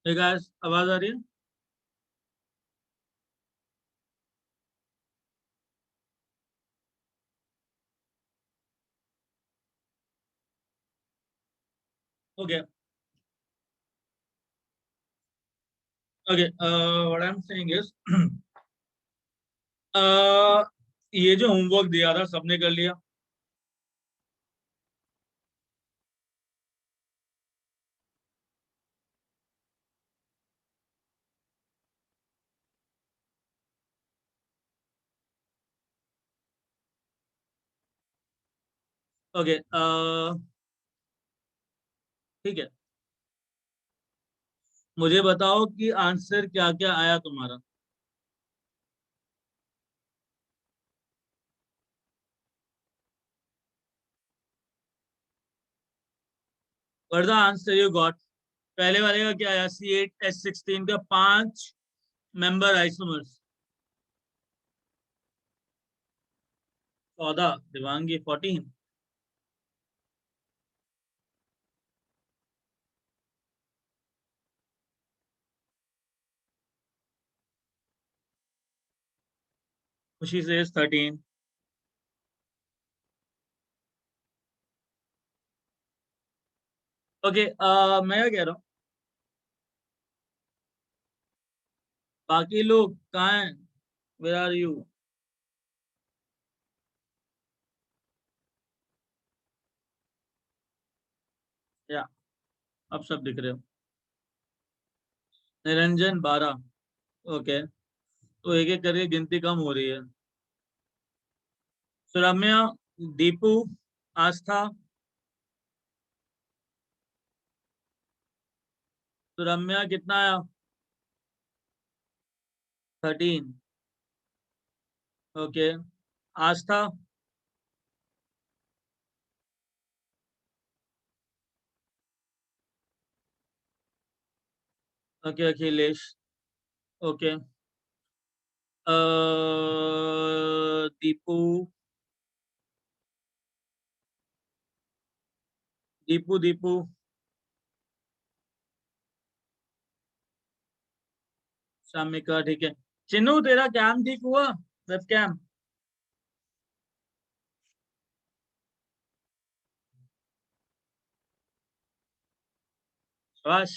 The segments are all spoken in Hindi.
Hey guys, आवाज आ रही है? Okay. Okay. What I'm saying is, ये जो होमवर्क दिया था सबने कर लिया? ओके. ठीक है. मुझे बताओ कि आंसर क्या क्या आया तुम्हारा. What the answer you got? पहले वाले का क्या आया? C8H16 का 5 मेंबर आइसोमर्स. 14. दिवांगी 14. खुशी से 13. ओके. मैं क्या कह रहा हूँ, बाकी लोग कहाँ हैं? Where are you? या अब सब दिख रहे हो. निरंजन 12. ओके. तो एक एक करके गिनती कम हो रही है. सुरम्या, दीपू, आस्था. सुरम्या कितना आया? 13. Okay. Aastha. Okay. Akhilesh. Okay. Deepu. Deepu Deepu. Shamika. ठीक है. चिन्नू तेरा कैम ठीक हुआ? Webcam. बस.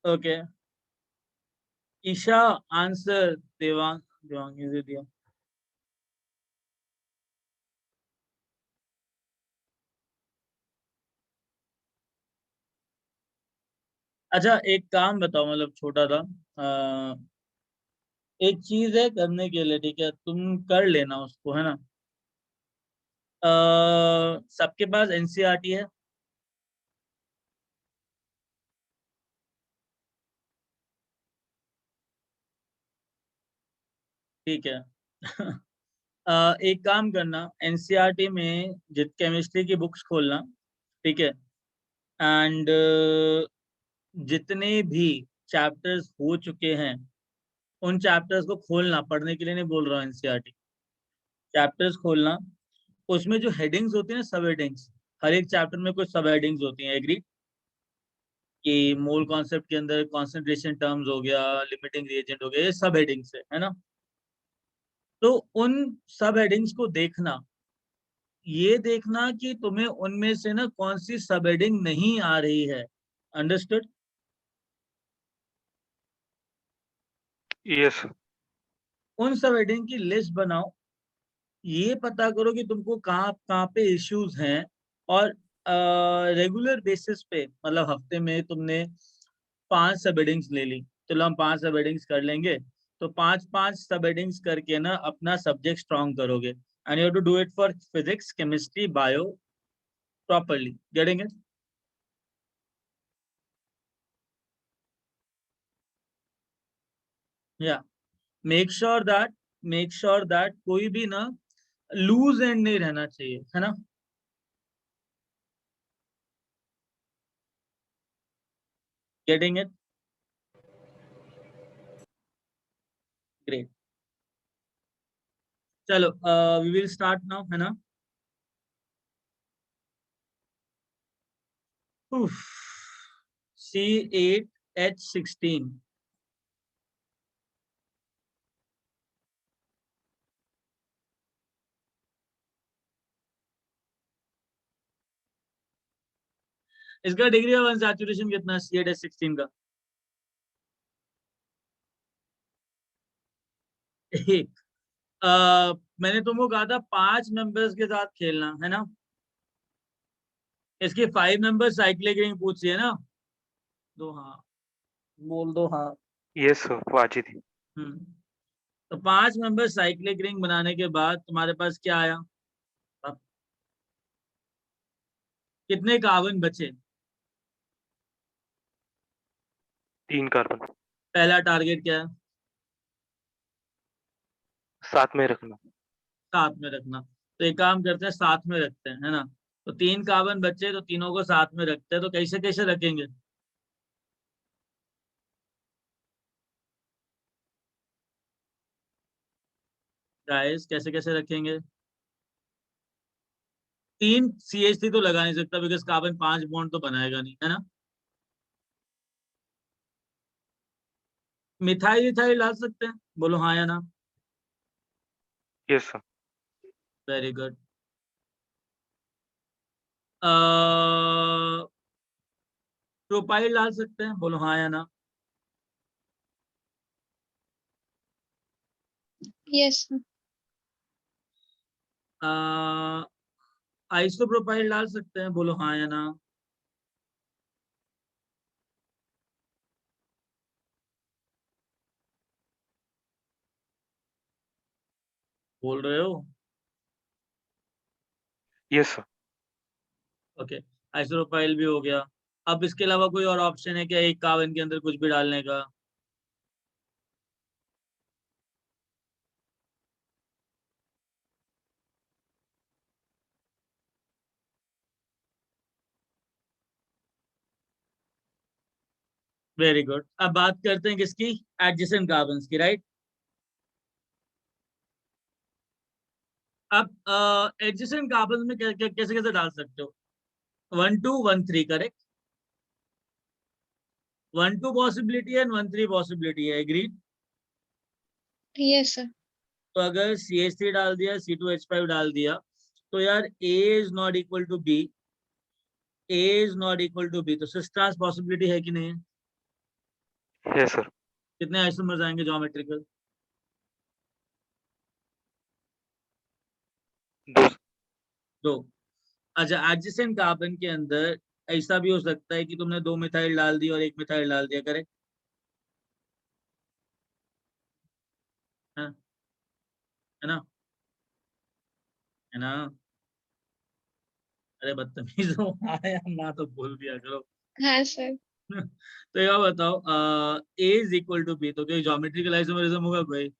ओके. ईशा. आंसर देवांग. देवांग ने दिया. अच्छा एक काम बताओ, मतलब छोटा था. अ, एक चीज है करने के लिए, ठीक है, तुम कर लेना उसको, है ना. सबके पास एनसीईआरटी है? ठीक है. एक काम करना, एनसीईआरटी में जित केमिस्ट्री की बुक्स खोलना. ठीक है. एंड जितने भी चैप्टर्स हो चुके हैं उन चैप्टर्स को खोलना, पढ़ने के लिए नहीं बोल रहा हूँ, एनसीईआरटी चैप्टर्स खोलना, उसमें जो हेडिंग्स होती है ना, सब हेडिंग्स, हर एक चैप्टर में कुछ सब हेडिंग्स होती हैं, एग्री, कि मोल कॉन्सेप्ट के अंदर कॉन्सेंट्रेशन टर्म्स हो गया, लिमिटिंग रिएजेंट हो गया, ये सब हेडिंग्स है ना। तो उन सब हेडिंग्स को देखना, ये देखना कि तुम्हें उनमें से ना कौन सी सब हेडिंग नहीं आ रही है, अंडरस्टूड। यस। उन सब हेडिंग की लिस्ट बनाओ, ये पता करो कि तुमको कहाँ कहाँ पे इश्यूज हैं, और रेगुलर बेसिस पे, मतलब हफ्ते में तुमने 5 सब हेडिंग्स ले ली, चलो हम 5 सब हेडिंग्स कर लेंगे, तो 5 सब हेडिंग्स करके ना अपना सब्जेक्ट स्ट्रॉन्ग करोगे, and you have to do it for physics, chemistry, bio, properly, getting it. या मेक श्योर दैट कोई भी ना लूज एंड नहीं रहना चाहिए, है ना। Getting it, great. चलो वी विल स्टार्ट नाउ, है ना। C8H16, इसका डिग्री ऑफ अनसैचुरेशन कितना है C8H16 का? एक। मैंने तुमको कहा था 5 मेंबर्स के साथ खेलना, है ना। इसके 5 मेंबर साइक्लिक रिंग पूछी है ना, दो हाँ, बोल दो हाँ। Yes sir, Wajid. हम्म। तो 5 मेंबर साइक्लिक रिंग बनाने के बाद तुम्हारे पास क्या आया? अब कितने कार्बन बचे? 3 कार्बन। पहला टारगेट क्या है? साथ में रखना। साथ में रखना। तो एक काम करते हैं, साथ में रखते हैं, है ना। तो 3 कार्बन बचे, तो तीनों को साथ में रखते हैं, तो कैसे कैसे रखेंगे? गाइस कैसे कैसे रखेंगे? 3 CH3 तो लगा नहीं सकता, बिकॉज कार्बन 5 बॉन्ड तो बनाएगा नहीं, है ना। मिथाइल इथाइल डाल सकते हैं, बोलो हाँ या ना। Yes sir. Very good. Propyl डाल सकते हैं, बोलो हाँ या ना। यस। आइसोप्रोपाइल डाल सकते हैं, बोलो हाँ या ना। बोल रहे हो? Yes sir. ओके, आइसोप्रोपाइल भी हो गया। अब इसके अलावा कोई और ऑप्शन है क्या, एक कार्बन के अंदर कुछ भी डालने का? Very good. अब बात करते हैं किसकी, एडजेसेंट कार्बन्स की, राइट। अब एडजेसेंट कार्बन में कैसे कैसे डाल सकते हो? 1 2 1 3, करेक्ट। 1 2 पॉसिबिलिटी है, 1 3 पॉसिबिलिटी है, एग्री। Yes sir. तो अगर CH3 डाल दिया, C2H5 डाल दिया, तो यार A is not equal to B, A is not equal to B, तो सिस ट्रांस पॉसिबिलिटी है कि नहीं है? Yes sir. कितने आइसोमर्स आएंगे ज्योमेट्रिकल? 2। 2। अच्छा, एडजेसेंट कार्बन के अंदर ऐसा भी हो सकता है कि तुमने 2 मिथाइल डाल दी और 1 मिथाइल डाल दिया, करेक्ट है ना, है ना। अरे बदतमीज हो, आया ना तो बोल दिया करो। हाँ सर। तो ये बताओ, A is equal to B, तो क्या ज्योमेट्रिकल आइसोमरिज्म होगा कोई?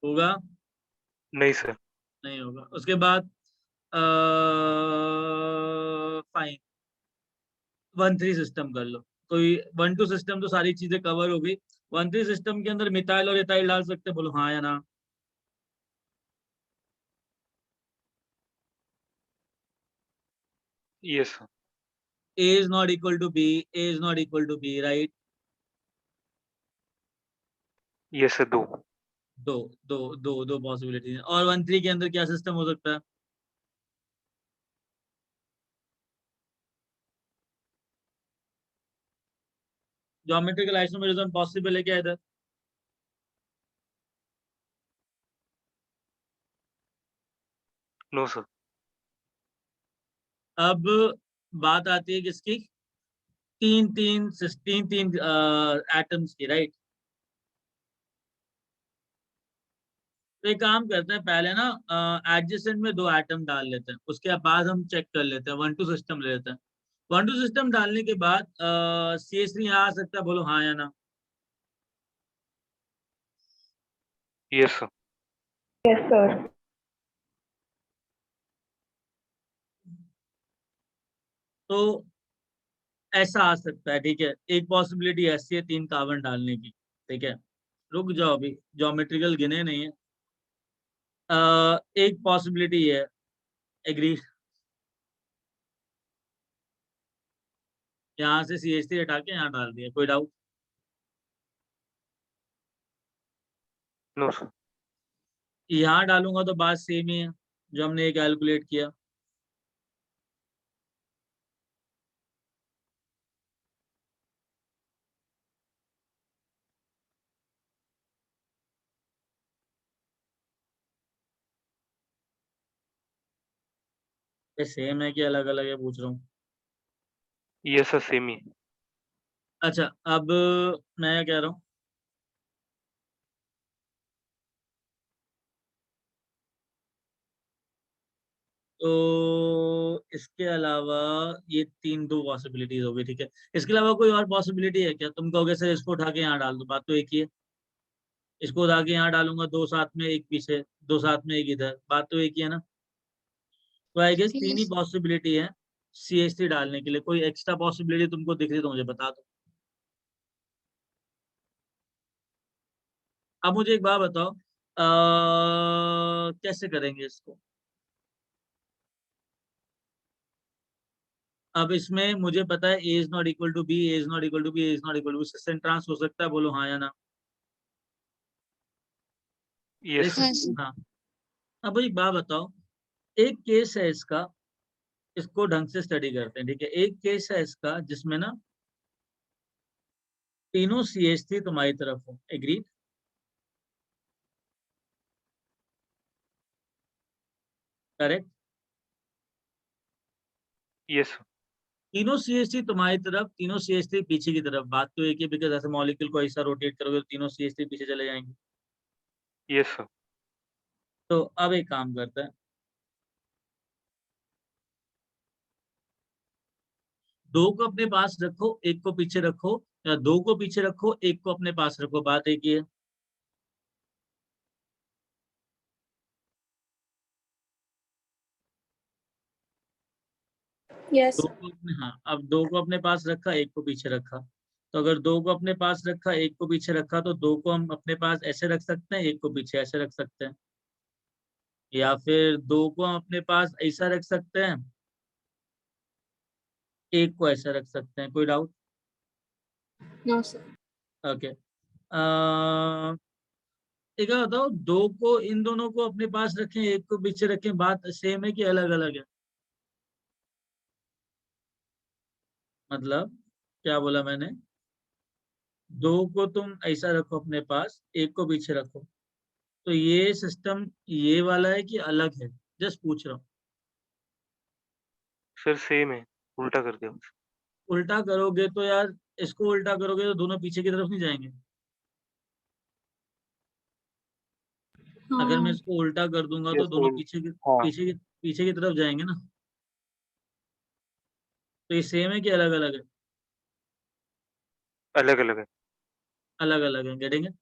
होगा? नहीं सर। नहीं होगा। उसके बाद फाइन, 1 3 सिस्टम कर लो, कोई 1-2 सिस्टम तो सारी चीजें कवर हो गई। 1-3 सिस्टम के अंदर मिथाइल और इथाइल डाल सकते हैं, बोलो हाँ या ना। yes sir, A is not equal to B, A is not equal to B, right? yes sir, दो दो दो दो दो पॉसिबिलिटी है। और 1-3 के अंदर क्या सिस्टम हो सकता है? ज्योमेट्रिकल आइसोमेरिज्म पॉसिबल है क्या इधर? नो सर, अब बात आती है किसकी? तीन तीन एटम्स की, राइट? तो एक काम करते हैं, पहले ना एडजेसेंट में 2 एटम डाल लेते हैं, उसके बाद हम चेक कर लेते हैं, 1-2 सिस्टम ले लेते हैं। 1-2 सिस्टम डालने के बाद CH3 यहाँ आ सकता है, बोलो हाँ या ना। yes sir, Yes, sir. तो ऐसा आ सकता है, ठीक है। एक पॉसिबिलिटी ऐसी है 3 कार्बन डालने की, ठीक है। रुक जाओ, अभी ज्योमेट्रिकल गिने नहीं है। एक पॉसिबिलिटी है, एग्री। यहाँ से CH3 हटा के यहाँ डाल दिया, कोई डाउट? नो सर, यहाँ डालूंगा तो बात सेम ही है जो हमने ये कैलकुलेट किया। ये सेम है कि अलग अलग है, पूछ रहा हूँ। yes sir, सेम ही है। अच्छा, अब मैं क्या कह रहा हूँ, तो इसके अलावा ये 2 पॉसिबिलिटीज हो गई, ठीक है। इसके अलावा कोई और पॉसिबिलिटी है क्या? तुम कहोगे सर इसको उठा के यहाँ डाल दो, बात तो एक ही है। इसको उठा के यहाँ डालूंगा, 2 साथ में, एक पीछे, 2 साथ में, एक इधर, बात तो एक ही है ना। तो आई गेस 3 ही Yes. पॉसिबिलिटी है CH3 डालने के लिए। कोई एक्स्ट्रा पॉसिबिलिटी तुमको दिख रही तो मुझे बता दो। अब मुझे एक बात बताओ, कैसे करेंगे इसको? अब इसमें मुझे पता है A is not equal to B, A is not equal to B, A is not equal to system trans हो सकता है, बोलो हाँ या ना। yes sir, हाँ सर। हाँ। अब एक बात बताओ, एक केस है इसका, इसको ढंग से स्टडी करते हैं, ठीक है। एक केस है इसका जिसमें ना तीनों CH3 तुम्हारी तरफ हो, एग्री? करेक्ट। yes sir, तीनों CH3 तुम्हारी तरफ, तीनों CH3 पीछे की तरफ, बात तो एक ही, बिकॉज ऐसे मॉलिक्यूल को ऐसा रोटेट करोगे तो तीनों CH3 पीछे चले जाएंगे। yes sir, तो अब एक काम करते हैं, 2 को अपने पास रखो, 1 को पीछे रखो, या 2 को पीछे रखो, 1 को अपने पास रखो, बात एक ही है। Yes, दो sir. को अपने, हाँ, अब 2 को अपने पास रखा, 1 को पीछे रखा। तो अगर 2 को अपने पास रखा, 1 को पीछे रखा, तो 2 को हम अपने पास ऐसे रख सकते हैं, 1 को पीछे ऐसे रख सकते हैं। या फिर 2 को हम अपने पास ऐसा रख सकते हैं, 1 को ऐसा रख सकते हैं, कोई डाउट? No, sir. ओके। एक बात बताओ, 2 को, इन दोनों को अपने पास रखें, 1 को पीछे रखें, बात सेम है कि अलग अलग है? मतलब क्या बोला मैंने? 2 को तुम ऐसा रखो अपने पास, 1 को पीछे रखो, तो ये सिस्टम ये वाला है कि अलग है? जस्ट पूछ रहा हूँ। सर सेम है, उल्टा कर दिया। उल्टा करोगे तो यार, इसको उल्टा करोगे तो दोनों पीछे की तरफ नहीं जाएंगे? अगर मैं हाँ, इसको उल्टा कर दूंगा तो yes दोनों sir, हाँ पीछे की तरफ जाएंगे ना। तो ये सेम है कि अलग अलग है? अलग अलग है। अलग अलग है, getting it?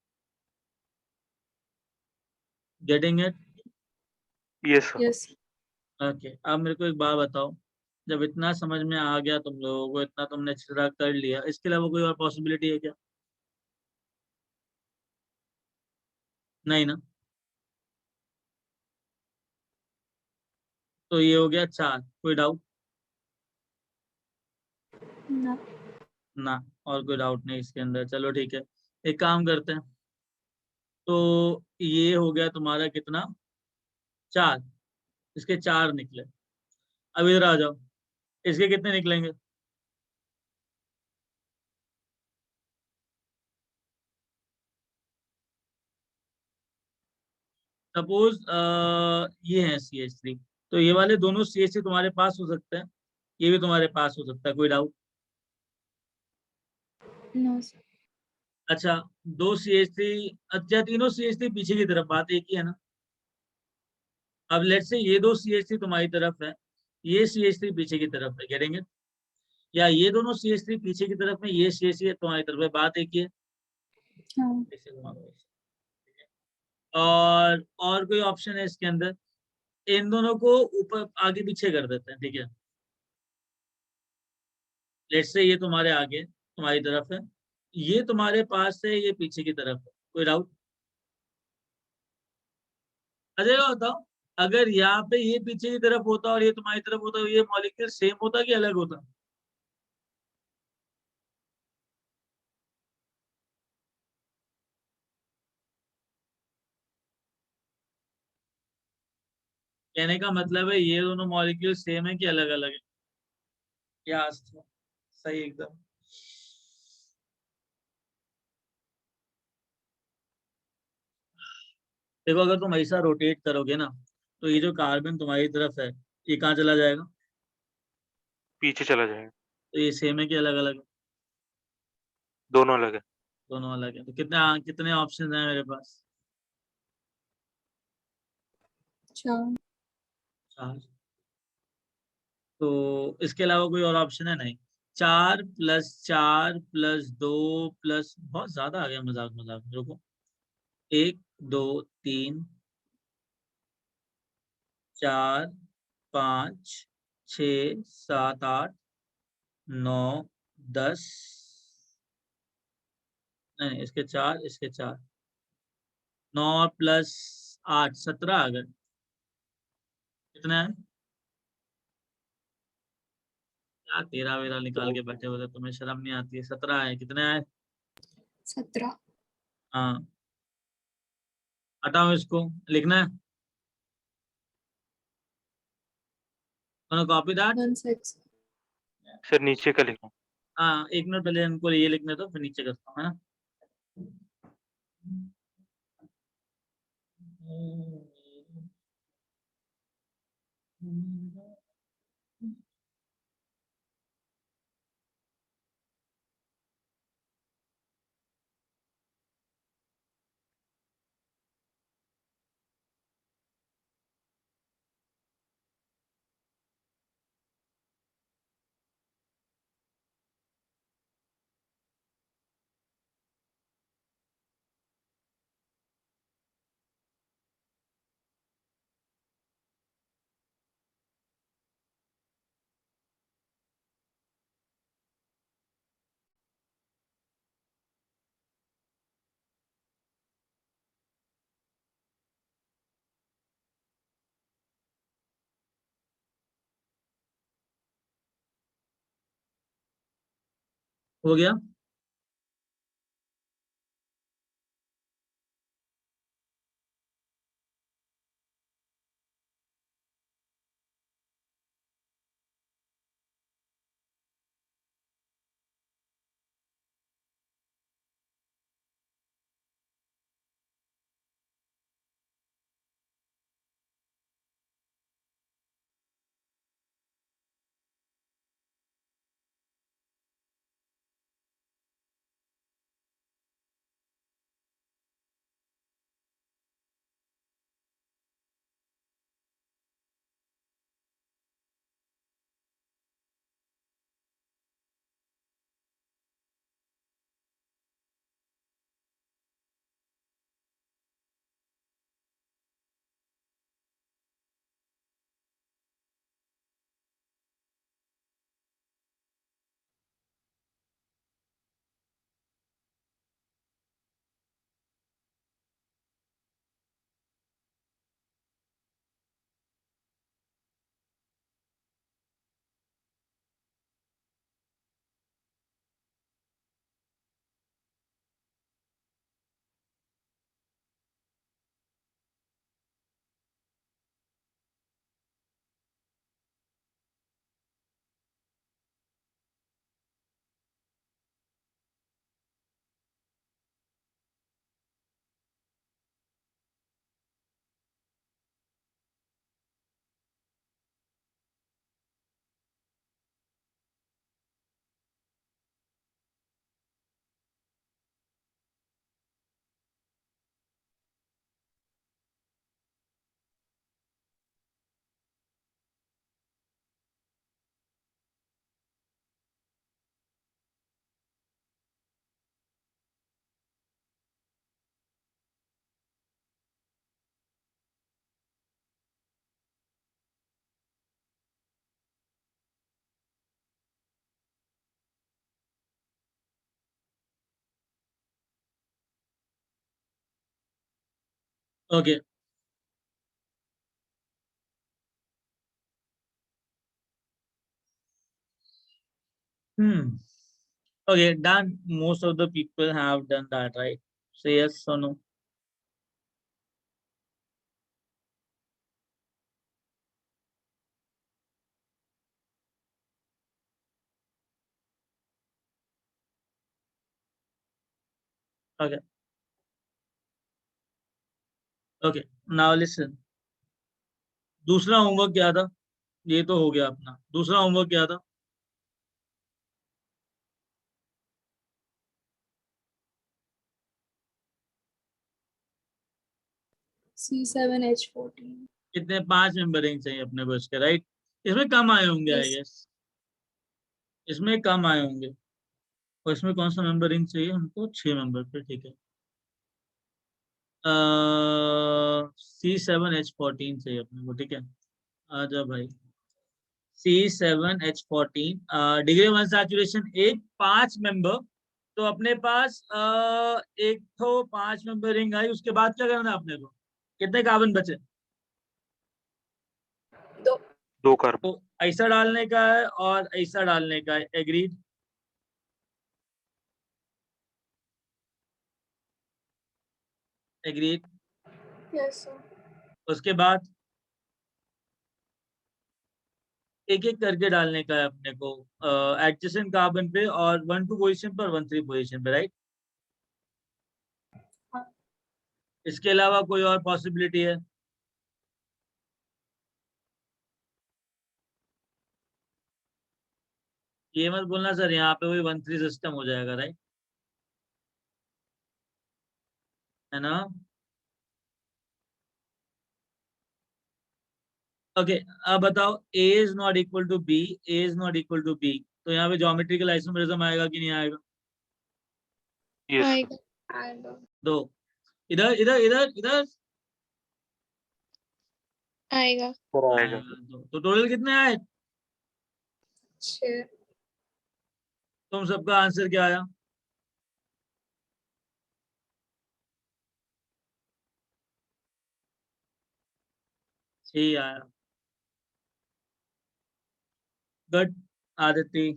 Getting it? yes sir, yes. Okay. अब मेरे को एक बात बताओ, जब इतना समझ में आ गया तुम लोगों को, इतना तुमने अच्छी तरह कर लिया, इसके अलावा कोई और पॉसिबिलिटी है क्या? नहीं ना? तो ये हो गया 4। कोई डाउट? No. ना, और कोई डाउट नहीं इसके अंदर। चलो ठीक है, एक काम करते हैं। तो ये हो गया तुम्हारा कितना? 4। इसके 4 निकले। अब इधर आ जाओ, इसके कितने निकलेंगे? सपोज ये है CH3, तो ये वाले दोनों CH3 तुम्हारे पास हो सकते हैं, ये भी तुम्हारे पास हो सकता है। कोई डाउट? No, sir. अच्छा, 2 CH3, अच्छा तीनों CH3 पीछे की तरफ, बात एक ही है ना? अब लेट से ये 2 CH3 तुम्हारी तरफ है, ये CH3 पीछे की तरफ है, करेंगे? या ये दोनों CH3 पीछे की तरफ में, ये CH3 तुम्हारी तरफ है, बात एक ही है। हाँ. और कोई ऑप्शन है इसके अंदर? इन दोनों को ऊपर आगे पीछे कर देते हैं, ठीक है? लेट से ये तुम्हारे आगे तुम्हारी तरफ है, ये तुम्हारे पास है, ये पीछे की तरफ है। कोई डाउट? अजय का बताओ, अगर यहाँ पे ये पीछे की तरफ होता और ये तुम्हारी तरफ होता, तो ये मॉलिक्यूल सेम होता कि अलग होता? कहने का मतलब है ये दोनों मॉलिक्यूल सेम है कि अलग अलग है? यस, सही एकदम। देखो, अगर तुम ऐसा रोटेट करोगे ना, तो ये जो कार्बन तुम्हारी तरफ है, ये कहाँ चला जाएगा? पीछे चला जाएगा। तो ये सेम है कि अलग अलग है? दोनों अलग है। दोनों अलग है। तो कितने कितने ऑप्शन हैं मेरे पास? 4. 4। तो इसके अलावा कोई और ऑप्शन है? नहीं। 4+4+2 प्लस, बहुत ज्यादा आ गया, मजाक मजाक में, रुको। 1 2 3 4 5 6 7 8 9 10, नहीं इसके 4, इसके 4, 9+8 17 आ गए। कितना है? क्या तेरा वेरा निकाल के बैठे हुए थे, तुम्हें शर्म नहीं आती है? 17 है। कितने आए? 17. हाँ, हटाओ इसको, लिखना है। Copy that. 1 6. सर नीचे का लिखो। हाँ, एक मिनट पहले इनको ये लिखने दो, फिर नीचे करता हूँ, है ना? हो गया? Okay okay, done. Most of the people have done that, right? Say yes or no. Okay. Okay. Now listen. दूसरा होमवर्क क्या था? ये तो हो गया अपना। दूसरा होमवर्क क्या था? C7H14. कितने? 5 मेंबरिंग चाहिए अपने को इसके, राइट? इसमें कम आए होंगे आई Yes. गेस। इसमें कम आए होंगे। और इसमें कौन सा मेंबरिंग चाहिए हमको? 6 मेंबर पे, ठीक है। C7H14 चाहिए अपने को, ठीक है। आजा भाई। C7H14 डिग्री वन सैचुरेशन एक 5 मेंबर। तो अपने पास एक तो 5 मेंबर रिंग आई, उसके बाद क्या करना है अपने को? कितने कार्बन बचे? 2 कार्बन। तो ऐसा डालने का है और ऐसा डालने का है, एग्रीड? एग्रीड। Yes, sir. उसके बाद एक एक करके डालने का है अपने को एडजेसेंट कार्बन पे, और 1-2 पोजीशन पर, 1-3 पोजीशन पे, राइट? हाँ. इसके अलावा कोई और पॉसिबिलिटी है? ये मत बोलना सर यहाँ पे वही 1-3 सिस्टम हो जाएगा, राइट? है ना? ओके अब बताओ, A is not equal to B, A is not equal to B, तो यहाँ पे ज्योमेट्रिकल आइसोमेरिज्म आएगा कि नहीं आएगा? Yes sir. आएगा। आएगा. दो। इधर इधर इधर इधर आएगा। आएगा। दो। तो टोटल कितने आए? 6. तुम सबका आंसर क्या आया? सही आया। गुड आदित्य,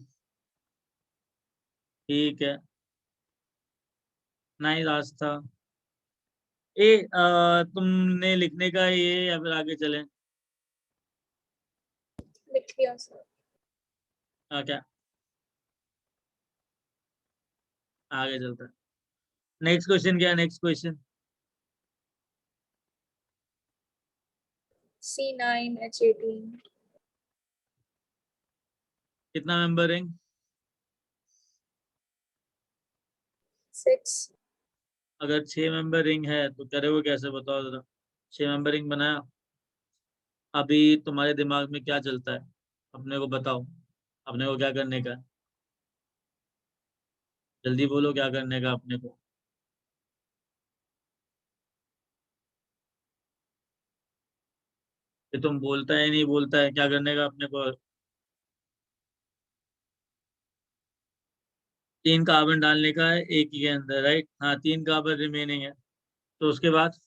ठीक है। नाइस आस्था। तुमने लिखने का है ये या फिर आगे चलें? लिख लिया सर. क्या आगे चलता है? नेक्स्ट क्वेश्चन क्या है? Next question. C9H18. कितना मेंबर रिंग? 6. अगर 6 मेंबर रिंग है तो करोगे कैसे, बताओ जरा। 6 मेंबर रिंग बनाया, अभी तुम्हारे दिमाग में क्या चलता है? अपने को बताओ, अपने को क्या करने का है? जल्दी बोलो क्या करने का अपने को। ये तुम बोलता है नहीं बोलता है, क्या करने का अपने को? 3 कार्बन डालने का है एक ही के अंदर, राइट? हाँ 3 कार्बन रिमेनिंग है, तो उसके बाद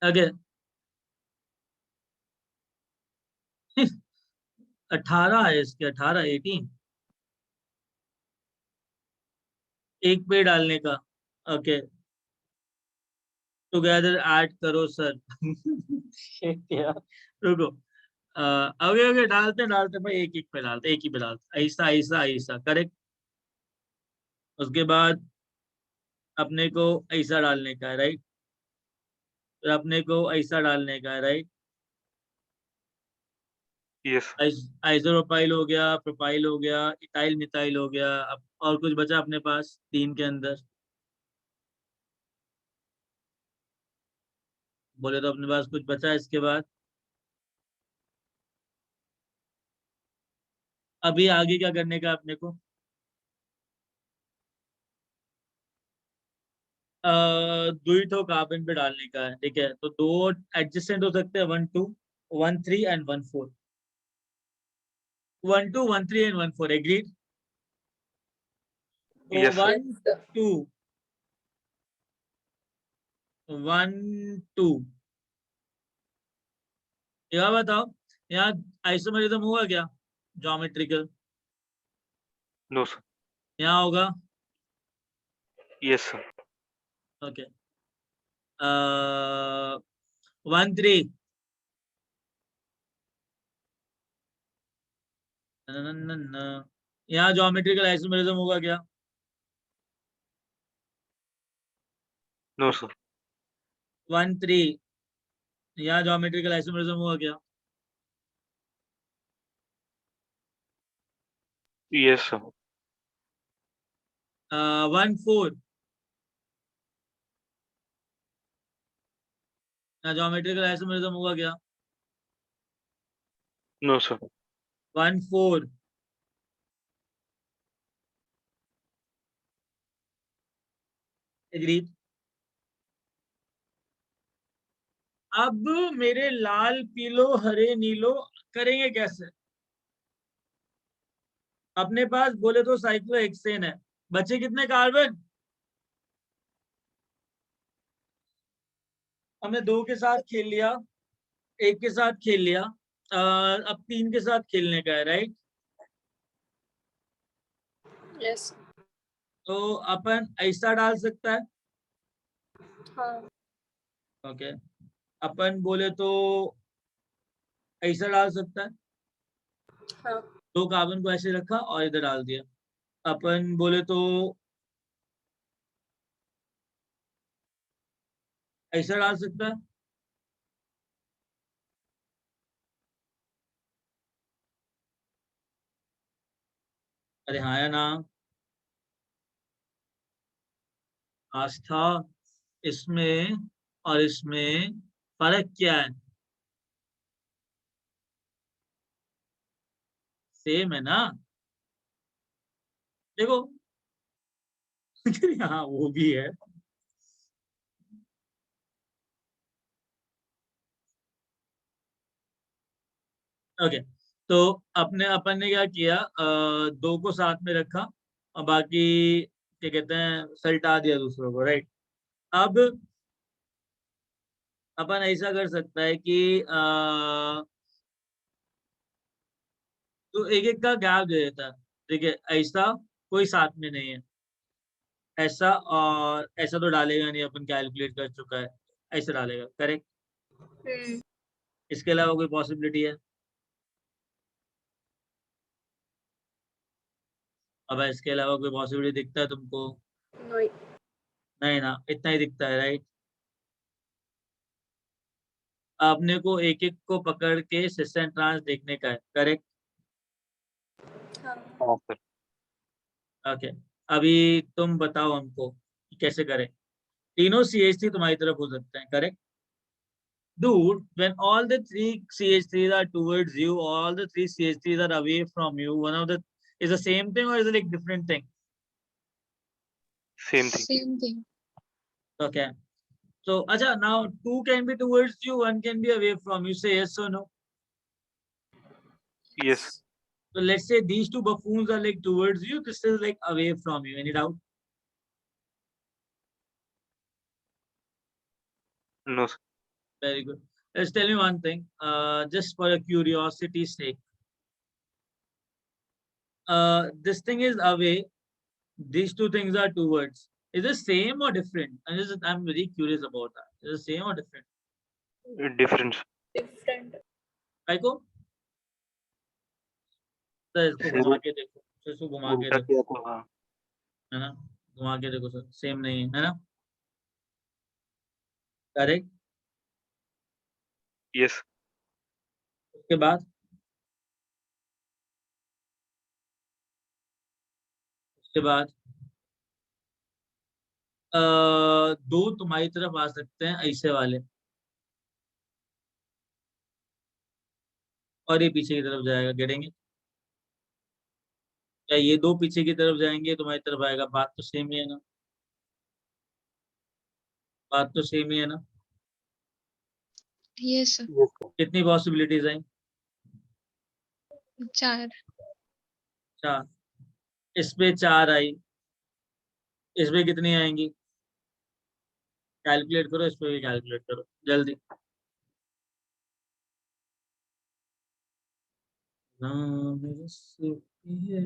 आगे 18 है इसके, 18 एक पे डालने का। ओके टुगेदर ऐड करो सर। Shit यार, रुको। ओके ओके डालते डालते भाई, एक एक पे डालते, एक ही पे डालते, ऐसा ऐसा ऐसा, करेक्ट। उसके बाद अपने को ऐसा डालने का है, राइट? फिर अपने को ऐसा डालने का है, राइट? यस आइसोप्रोपाइल हो गया, प्रोपाइल हो गया, इथाइल मिथाइल हो गया। अब और कुछ बचा अपने पास 3 के अंदर? बोले तो अपने पास कुछ बचा इसके बाद? अभी आगे क्या करने का अपने को? दुई ठो कार्बन पे डालने का है, ठीक है। तो दो एडजस्टेंट हो सकते हैं, 1 2 1 3 एंड 1 4। 1 2 1 3 and 1 4 agreed. तो यस 1 sir. 2 1 2 यह बताओ, यहाँ आइसोमेरिज्म हुआ क्या ज्योमेट्रिकल? नो सर यहाँ होगा। Yes sir okay. 1 3 यहाँ ज्योमेट्रिकल आइसोमेरिज्म होगा क्या? नो सर 1 3 यहाँ ज्योमेट्रिकल आइसोमेरिज्म हुआ क्या? यस सर 1 4 यहाँ ज्योमेट्रिकल आइसोमेरिज्म होगा क्या? No sir 1 4 agree. अब मेरे लाल पीलो हरे नीलो करेंगे कैसे? अपने पास बोले तो साइक्लोहेक्सेन है, बचे कितने कार्बन? हमने 2 के साथ खेल लिया, 1 के साथ खेल लिया, अब 3 के साथ खेलने का है, राइट? Yes, sir. तो अपन ऐसा डाल सकता है। हाँ. ओके। अपन बोले तो ऐसा डाल सकता है। हाँ. 2 कार्बन को ऐसे रखा और इधर डाल दिया। अपन बोले तो ऐसा डाल सकता है। अरे हाँ या ना? आस्था, इसमें और इसमें फर्क क्या है? सेम है ना? देखो हाँ वो भी है। ओके। तो अपने अपन ने क्या किया, 2 को साथ में रखा और बाकी क्या कहते हैं सल्टा दिया दूसरों को, राइट? अब अपन ऐसा कर सकता है कि तो एक एक का गैप दे देता है, ठीक है। ऐसा कोई साथ में नहीं है, ऐसा और ऐसा तो डालेगा नहीं, अपन कैलकुलेट कर चुका है। ऐसा डालेगा, करेक्ट? Hmm. इसके अलावा कोई पॉसिबिलिटी है? अब इसके अलावा कोई पॉसिबिलिटी दिखता है तुमको? No. नहीं ना, इतना ही दिखता है, राइट? आपने को एक एक को पकड़ के सिस एंड ट्रांस देखने का है, करेक्ट? हाँ. हाँ सर ओके। अभी तुम बताओ हमको कि कैसे करें। तीनों CH3 तुम्हारी तरफ हो सकते हैं, correct? Dude, when all the 3 CH3s are towards you, all the 3 CH3s are away from you, one of the is the same thing or is it like different thing? Same thing Same thing. Okay. So, acha, now 2 can be towards you, 1 can be away from you. Say yes or no. Yes So let's say these 2 buffoons are like towards you, this is like away from you. Any doubt? No sir Very good. Let's tell me one thing, just for a curiosity's sake. This thing is away, these 2 things are towards. Is it same or different? I'm very curious about that. Is it same or different? Difference Different. को तो इसको घुमा के देखो, तो इसको घुमा के उल्टा देखो, किया तो हाँ है ना? घुमा के देखो सर, सेम नहीं है ना? करेक्ट। यस उसके बाद के बाद दो तुम्हारी तरफ आ सकते हैं ऐसे वाले, और ये पीछे की तरफ जाएगा, गिरेंगे क्या? ये दो पीछे की तरफ जाएंगे, तुम्हारी तरफ आएगा। बात तो सेम ही है ना, बात तो सेम ही है ना। Yes, sir. Yes, sir. कितनी पॉसिबिलिटीज आई? 4. चार। इस पे चार आई, इस पे कितनी आएंगी? कैलकुलेट करो, इस पे भी कैलकुलेट करो जल्दी। ना मेरे से पिए,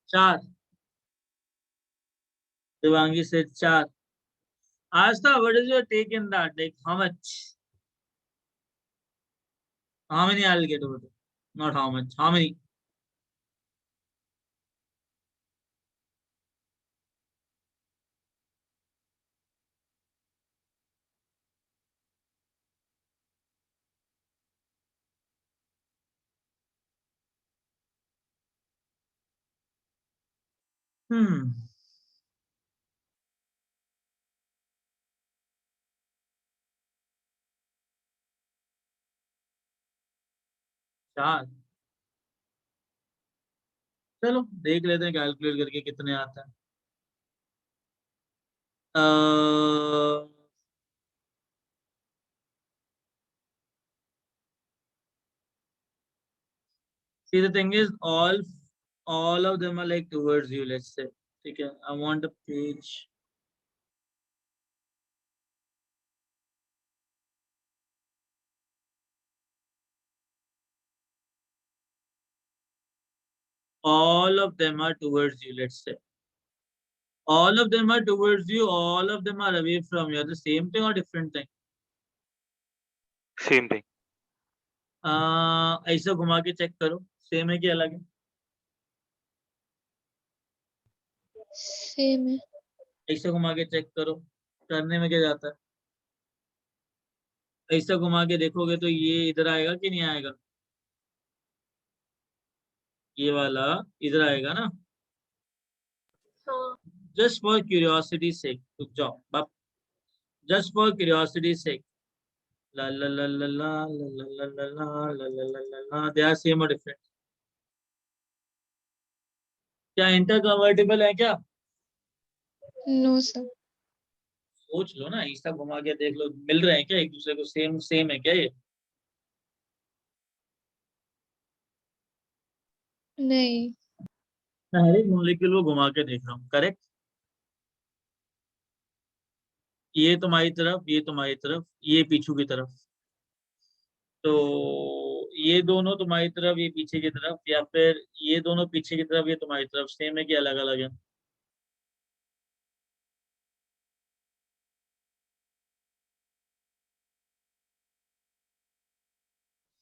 चार। दिवांगी से चार। Aastha, what is your take in that? Like how much? How many I will get over? Not how much, how many? Hmm, चार। चलो देख लेते हैं कैलकुलेट करके कितने आता है। See, the thing is, all of them are like towards you. Let's say, ठीक है? I want a page. All of them are towards you. Let's say, all of them are towards you. All of them are away from you. Are the same thing or different thing? Same thing. ऐसा घुमा के चेक करो, सेम है कि अलग है? Same है. ऐसा घुमा के चेक करो, करने में क्या जाता है? ऐसा घुमा के देखोगे तो ये इधर आएगा कि नहीं आएगा? ये वाला इधर आएगा ना? हाँ. जस्ट फॉर क्यूरियोसिटी सेक, रुक जाओ बाप, जस्ट फॉर क्यूरियोसिटी सेक। ला ला ला ला ला ला ला ला ला ला ला ला ला ला, दे आर सेम और डिफरेंट? क्या इंटर कन्वर्टिबल है क्या? No, sir. सोच लो ना, ऐसा घुमा के देख लो, मिल रहे हैं क्या एक दूसरे को? सेम सेम है क्या ये? नहीं. मैं हर एक मॉलिक्यूल को घुमा के देख रहा हूँ, करेक्ट? ये तुम्हारी तरफ, ये तुम्हारी तरफ, ये पीछू की तरफ। तो ये दोनों तुम्हारी तरफ, ये पीछे की तरफ, या फिर ये दोनों पीछे की तरफ, ये तुम्हारी तरफ, सेम है कि अलग अलग है?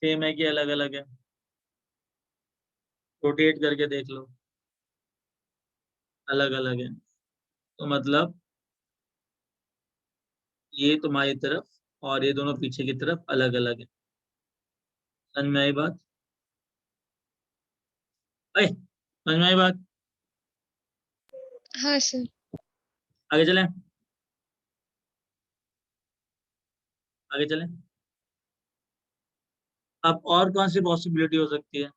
सेम है कि अलग अलग है? रोटेट करके देख लो, अलग अलग है। तो मतलब ये तुम्हारी तरफ और ये दोनों पीछे की तरफ अलग अलग है। समझ में आई बात? अरे समझ में आई बात? हाँ सर. आगे चलें, आगे चलें। अब और कौन सी पॉसिबिलिटी हो सकती है?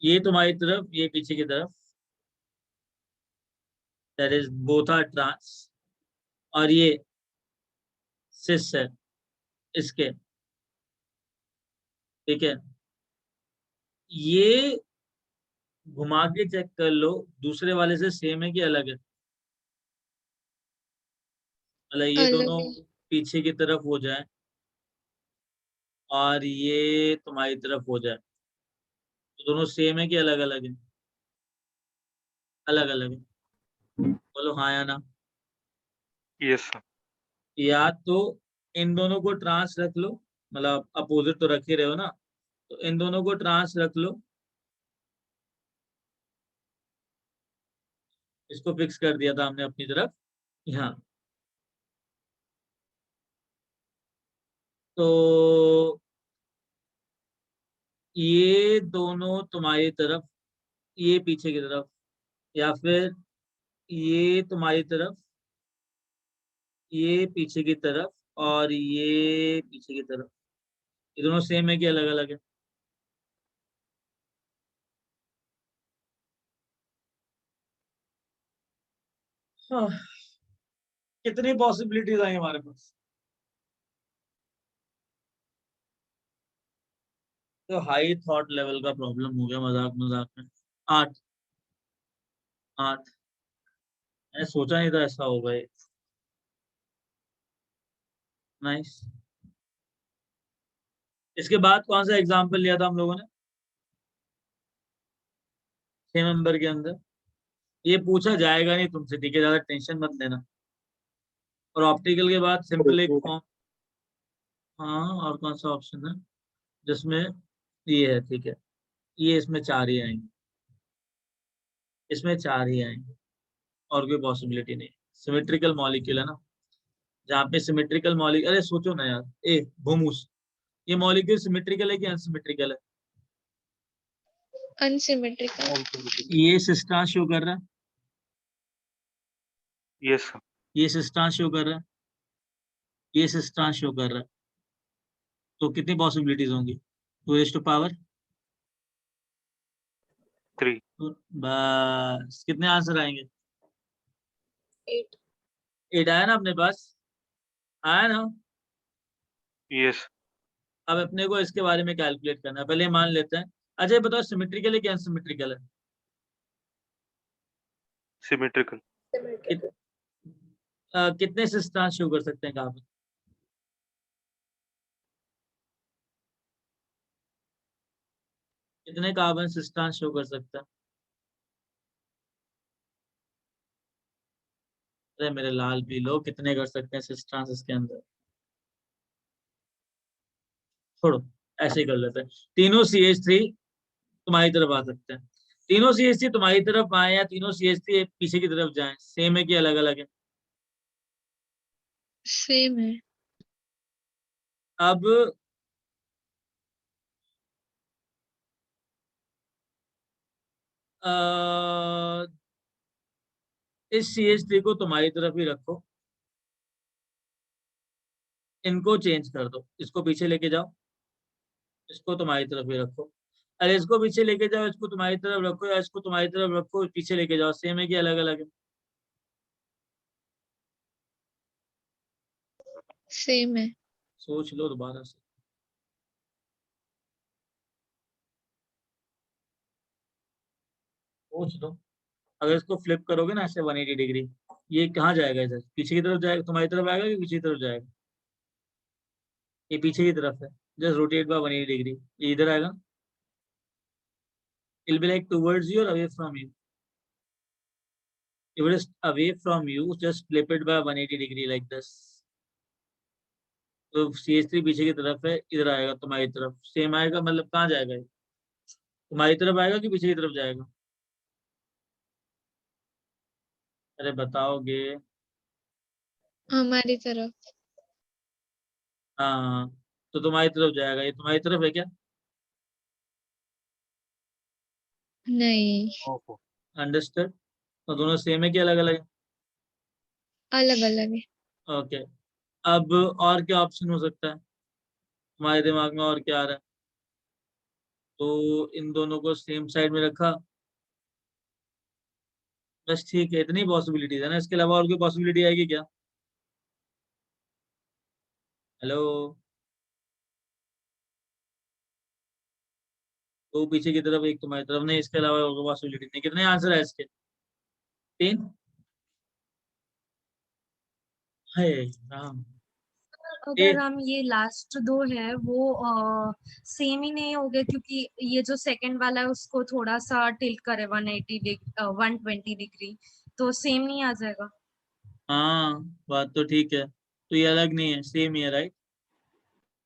ये तुम्हारी तरफ, ये पीछे की तरफ, that is both are trans, और ये सिस है इसके, ठीक है। ये घुमा के चेक कर लो दूसरे वाले से सेम है कि अलग है, मतलब ये अलग दोनों है। पीछे की तरफ हो जाए और ये तुम्हारी तरफ हो जाए, तो दोनों सेम है कि अलग अलग है? अलग अलग है। बोलो हाँ या ना। yes sir, या तो इन दोनों को ट्रांस रख लो, मतलब अपोजिट तो रख ही रहे हो ना, तो इन दोनों को ट्रांस रख लो, इसको फिक्स कर दिया था हमने अपनी तरफ यहाँ। तो ये दोनों तुम्हारी तरफ, ये पीछे की तरफ, या फिर ये तुम्हारी तरफ, ये पीछे की तरफ, और ये पीछे की तरफ, ये दोनों सेम है कि अलग अलग है? हाँ, कितनी पॉसिबिलिटीज आई हमारे पास? तो हाई थॉट लेवल का प्रॉब्लम हो गया मजाक मजाक में। 8, 8, मैंने सोचा नहीं था ऐसा होगा ये। नाइस। इसके बाद कौन सा एग्जाम्पल लिया था हम लोगों ने 6 नंबर के अंदर? ये पूछा जाएगा नहीं तुमसे, ठीक है, ज्यादा टेंशन मत लेना। और ऑप्टिकल के बाद सिंपल एक फॉर्म। हाँ, और कौन सा ऑप्शन है जिसमें ये है, ठीक है, ये इसमें 4 ही आएंगे, इसमें 4 ही आएंगे, और कोई पॉसिबिलिटी नहीं। सिमेट्रिकल मॉलिक्यूल है ना, जहाँ पे सिमेट्रिकल मॉलिक्यूल, अरे सोचो ना यार, ए भूमूस, ये मॉलिक्यूल सिमेट्रिकल है कि अनसिमेट्रिकल है? अनसिमेट्रिकल। unsymmetrical, ये सिस्टांस शो कर रहा है, yes sir, ये सिस्टांस शो कर रहा है, ये सिस्टांस शो कर रहा है, तो कितनी पॉसिबिलिटीज होंगी? 2 पावर, 3, बस कितने आंसर आएंगे? 8. 8 आया ना अपने पास, आया ना। yes अब अपने को इसके बारे में कैलकुलेट करना है, पहले ये मान लेते हैं। अच्छा ये बताओ, सिमेट्रिकल है कि अनसिमेट्रिकल है? symmetrical, कित, Symmetrical. कितने सिस्टांस शो कर सकते हैं कहाँ पे? कितने कार्बन सिस्टांस शो कर सकता है? अरे मेरे लाल पीलो, कितने कर सकते हैं सिस्टांस इसके अंदर? छोड़ो, ऐसे ही कर लेते हैं। तीनों CH3 तुम्हारी तरफ आ सकते हैं। तीनों CH3 तुम्हारी तरफ आए या तीनों CH3 पीछे की तरफ जाएं, सेम है कि अलग अलग है? सेम है। अब अ, इस CH3 को तुम्हारी तरफ ही रखो, इनको चेंज कर दो, इसको पीछे लेके जाओ, इसको तुम्हारी तरफ ही रखो। अरे इसको पीछे लेके जाओ, इसको तुम्हारी तरफ रखो, या इसको तुम्हारी तरफ रखो, पीछे लेके जाओ, सेम है कि अलग अलग है? सेम है। सोच लो दोबारा से, सोच लो। अगर इसको फ्लिप करोगे ना ऐसे 180 डिग्री, ये कहाँ जाएगा? इधर पीछे की तरफ जाएगा, तुम्हारी तरफ आएगा कि पीछे की तरफ जाएगा? ये पीछे की तरफ है, जस्ट रोटेट बाय 180 डिग्री, ये इधर आएगा। It be like towards you और away from you. If it is away from you, just flip it by 180 degree like this. तो CH3 पीछे की तरफ है, इधर आएगा तुम्हारी तरफ, सेम आएगा, मतलब कहाँ जाएगा ये? तुम्हारी तरफ आएगा कि पीछे की तरफ जाएगा? अरे बताओगे? हमारी तरफ। हाँ, तो तुम्हारी तरफ जाएगा, ये तुम्हारी तरफ है क्या? नहीं। ओहो, अंडरस्टूड। तो दोनों सेम है कि अलग अलग है? अलग अलग है। ओके। अब और क्या ऑप्शन हो सकता है तुम्हारे दिमाग में, और क्या आ रहा है? तो इन दोनों को सेम साइड में रखा, बस ठीक है। इतनी पॉसिबिलिटीज है ना, इसके अलावा और कोई पॉसिबिलिटी आएगी क्या? हेलो, दो पीछे की तरफ, एक तुम्हारी तरफ, नहीं इसके अलावा और कोई पॉसिबिलिटी नहीं। कितने आंसर है इसके? 3। है राम। अगर हम ये लास्ट दो है वो सेम ही नहीं हो गए, क्योंकि ये जो सेकंड वाला है उसको थोड़ा सा टिल्ट करे 120 डिग्री, तो सेम नहीं आ जाएगा। हाँ, बात तो ठीक है। तो ये अलग नहीं है, सेम ही है, राइट?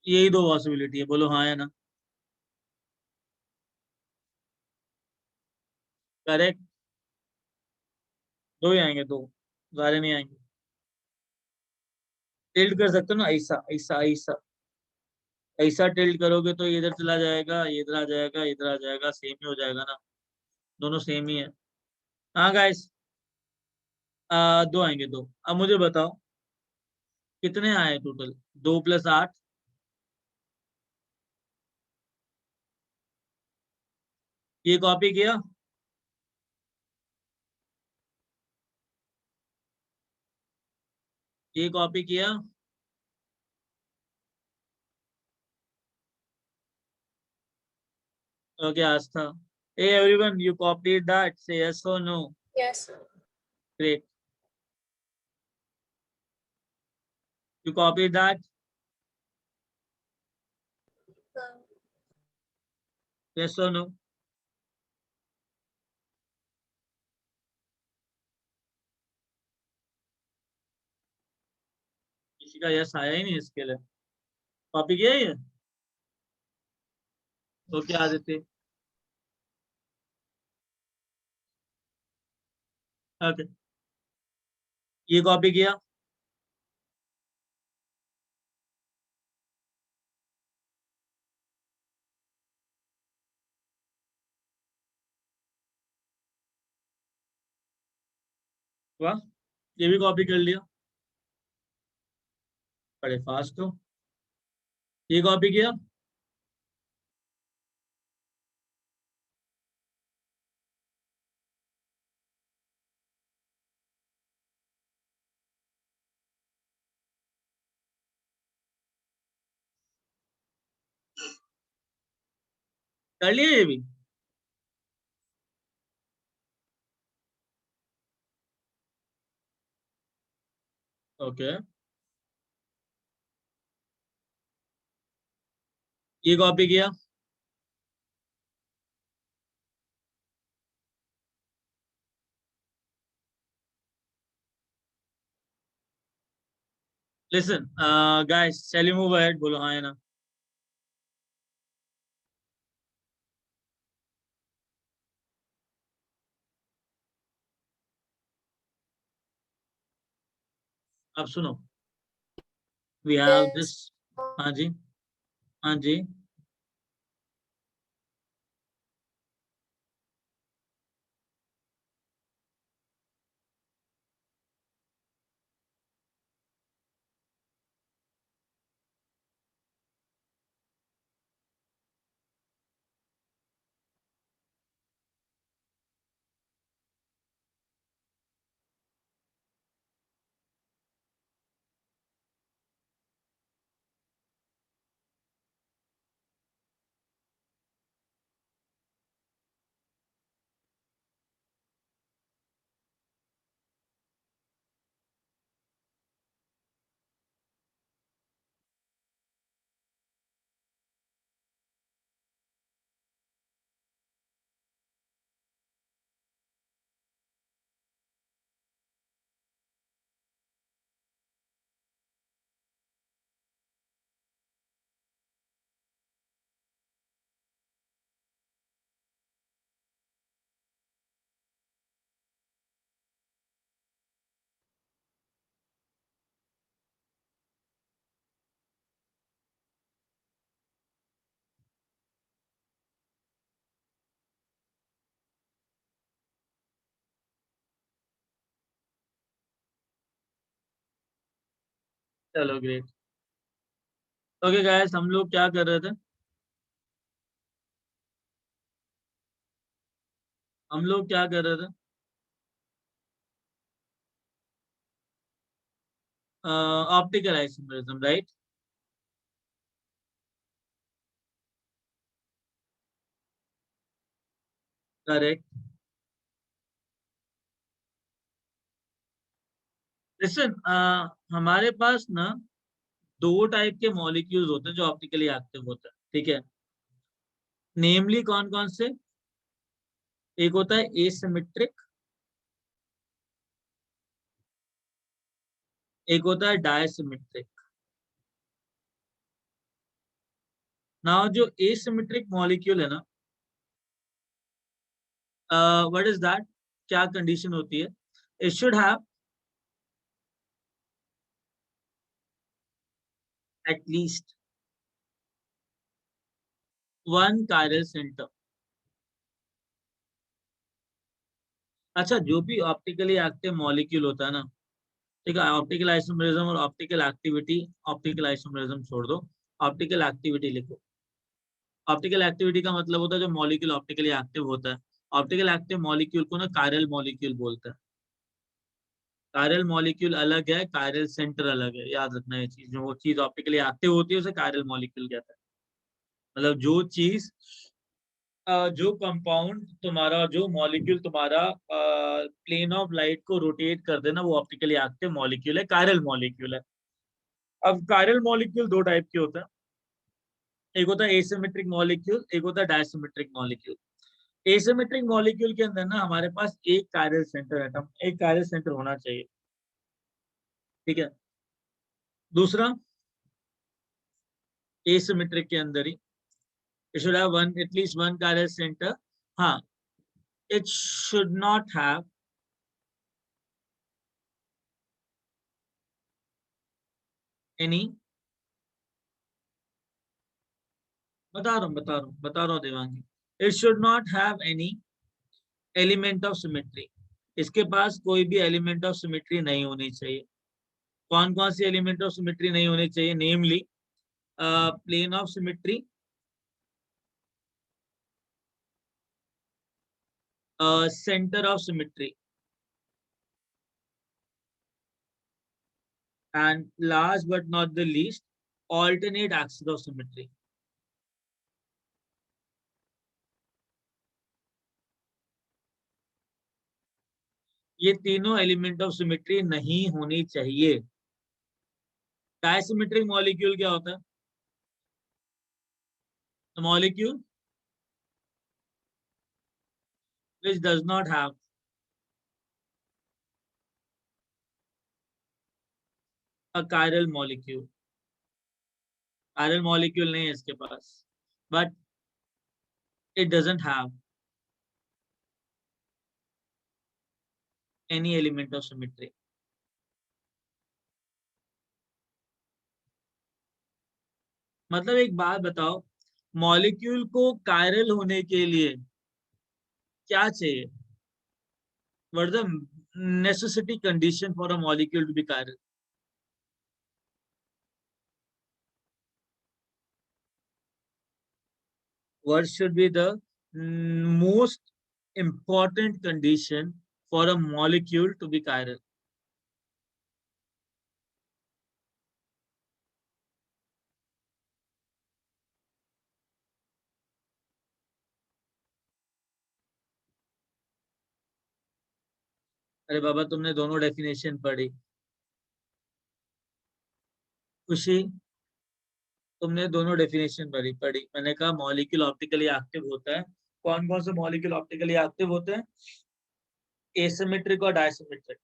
यही दो पॉसिबिलिटी है, बोलो हाँ या ना। करेक्ट। दो ही आएंगे, दो, सारे नहीं आएंगे। टिल्ट कर सकते हो ना, ऐसा ऐसा ऐसा। ऐसा टिल्ट करोगे तो ये इधर चला जाएगा, ये इधर आ जाएगा, इधर आ जाएगा, सेम ही हो जाएगा ना। दोनों सेम ही है। हाँ गाइस, दो आएंगे, दो। अब मुझे बताओ कितने आए टोटल? 2 + 8। ये कॉपी किया? ये कॉपी किया? Okay Aastha, hey everyone, you copied that, say yes or no. Yes. Great. You copied that? Yes or no? किसी का यस आया ही नहीं इसके लिए। कॉपी किया ये? तो क्या आदित्य? ओके, ये कॉपी किया? वाह, ये भी कॉपी कर लिया, बड़े फास्ट हो। ये कॉपी किया? कर लिया ये भी? ओके, ये कॉपी किया? Listen guys, shall we move ahead? बोलो हाँ या ना। अब सुनो, वी हैव दिस। यस। हाँ जी, हाँ जी। चलो ग्रेट। ओके गाइस, हम लोग क्या कर रहे थे? हम लोग क्या कर रहे थे? Optical isomerism, right? Correct. Listen, हमारे पास ना दो टाइप के मॉलिक्यूल्स होते हैं जो ऑप्टिकली एक्टिव होते हैं, ठीक है? नेमली कौन कौन से? एक होता है एसिमेट्रिक, एक होता है डायसिमेट्रिक। ना जो एसिमेट्रिक मॉलिक्यूल है ना, व्हाट इज दैट? क्या कंडीशन होती है? It should have at least one chiral centre. अच्छा, जो भी ऑप्टिकली एक्टिव मॉलिक्यूल होता है ना, ठीक है, ऑप्टिकल आइसोमेरिज्म और ऑप्टिकल एक्टिविटी, ऑप्टिकल आइसोमेरिज्म छोड़ दो, ऑप्टिकल एक्टिविटी लिखो। ऑप्टिकल एक्टिविटी का मतलब होता है जो मॉलिक्यूल ऑप्टिकली एक्टिव होता है। ऑप्टिकल एक्टिव मॉलिक्यूल को ना कायरल मॉलिक्यूल बोलते हैं। कायरल मॉलिक्यूल अलग है, कायरल सेंटर अलग है, याद रखना ये चीज। जो वो चीज ऑप्टिकली एक्टिव होती है उसे कायरल मॉलिक्यूल कहता है। मतलब जो चीज, जो कंपाउंड तुम्हारा, जो मॉलिक्यूल तुम्हारा प्लेन ऑफ लाइट को रोटेट कर देना, वो ऑप्टिकली एक्टिव मॉलिक्यूल है, कायरल मॉलिक्यूल है। अब कायरल मॉलिक्यूल दो टाइप के होते हैं। एक होता है एसिमेट्रिक मॉलिक्यूल, एक होता है डायसिमेट्रिक मॉलिक्यूल। एसिमेट्रिक मॉलिक्यूल के अंदर ना हमारे पास एक कायरल सेंटर एटम, एक कायरल सेंटर होना चाहिए, ठीक है? दूसरा, एसिमेट्रिक के अंदर ही it should have one, at least one chiral center. हाँ, it should not have any, बता रहा हूँ Devangi. It should not have any element of symmetry. इसके पास कोई भी एलिमेंट ऑफ सिमेट्री नहीं होनी चाहिए। कौन कौन सी एलिमेंट ऑफ सिमेट्री नहीं होनी चाहिए? Namely plane of symmetry, centre of symmetry, and last but not the least alternate axis of symmetry. ये तीनों एलिमेंट ऑफ सिमेट्री नहीं होनी चाहिए। डायसिमेट्रिक मॉलिक्यूल क्या होता है? The molecule which does not have a chiral molecule. Chiral molecule नहीं है इसके पास, but it doesn't have any element of symmetry. मतलब एक बात बताओ, मॉलिक्यूल को कायरल होने के लिए क्या चाहिए? What is the necessity condition for a molecule to be chiral? What should be the most important condition for a molecule to be chiral? अरे बाबा, तुमने दोनों डेफिनेशन पढ़ी। खुशी, तुमने दोनों डेफिनेशन पढ़ी। मैंने कहा मॉलिक्यूल ऑप्टिकली एक्टिव होता है। कौन कौन से मॉलिक्यूल ऑप्टिकली एक्टिव होते हैं? एसिमेट्रिक और डायसिमेट्रिक।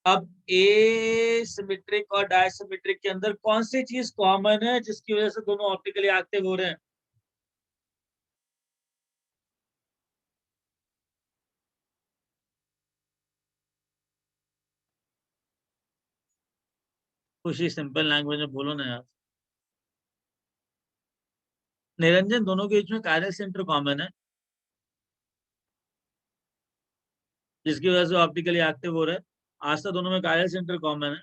अब एसिमेट्रिक और डायसिमेट्रिक के अंदर कौन सी चीज कॉमन है जिसकी वजह से दोनों ऑप्टिकली एक्टिव हो रहे हैं? खुशी, सिंपल लैंग्वेज में बोलो ना यार। निरंजन, दोनों के बीच में कायरल सेंटर कॉमन है जिसकी वजह से ऑप्टिकली एक्टिव हो रहा है। आज तक दोनों में कायरल सेंटर कॉमन है।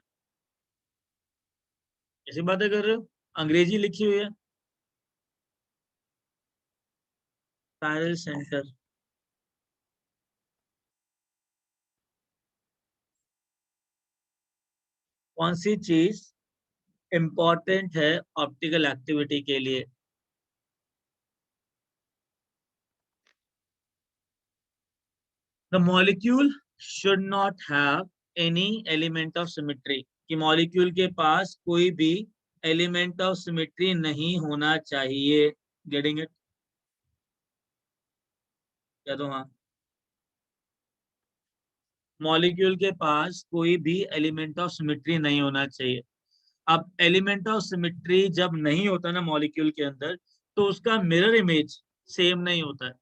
ऐसी बातें कर रहे हो? अंग्रेजी लिखी हुई है कायरल सेंटर। कौन सी चीज इंपॉर्टेंट है ऑप्टिकल एक्टिविटी के लिए? The molecule should not have any element of symmetry, कि मॉलिक्यूल के पास कोई भी एलिमेंट ऑफ सिमेट्री नहीं होना चाहिए। Getting it? क्या तो हाँ, मॉलिक्यूल के पास कोई भी एलिमेंट ऑफ सिमेट्री नहीं होना चाहिए। अब एलिमेंट ऑफ सिमेट्री जब नहीं होता ना मॉलिक्यूल के अंदर, तो उसका मिरर इमेज सेम नहीं होता है।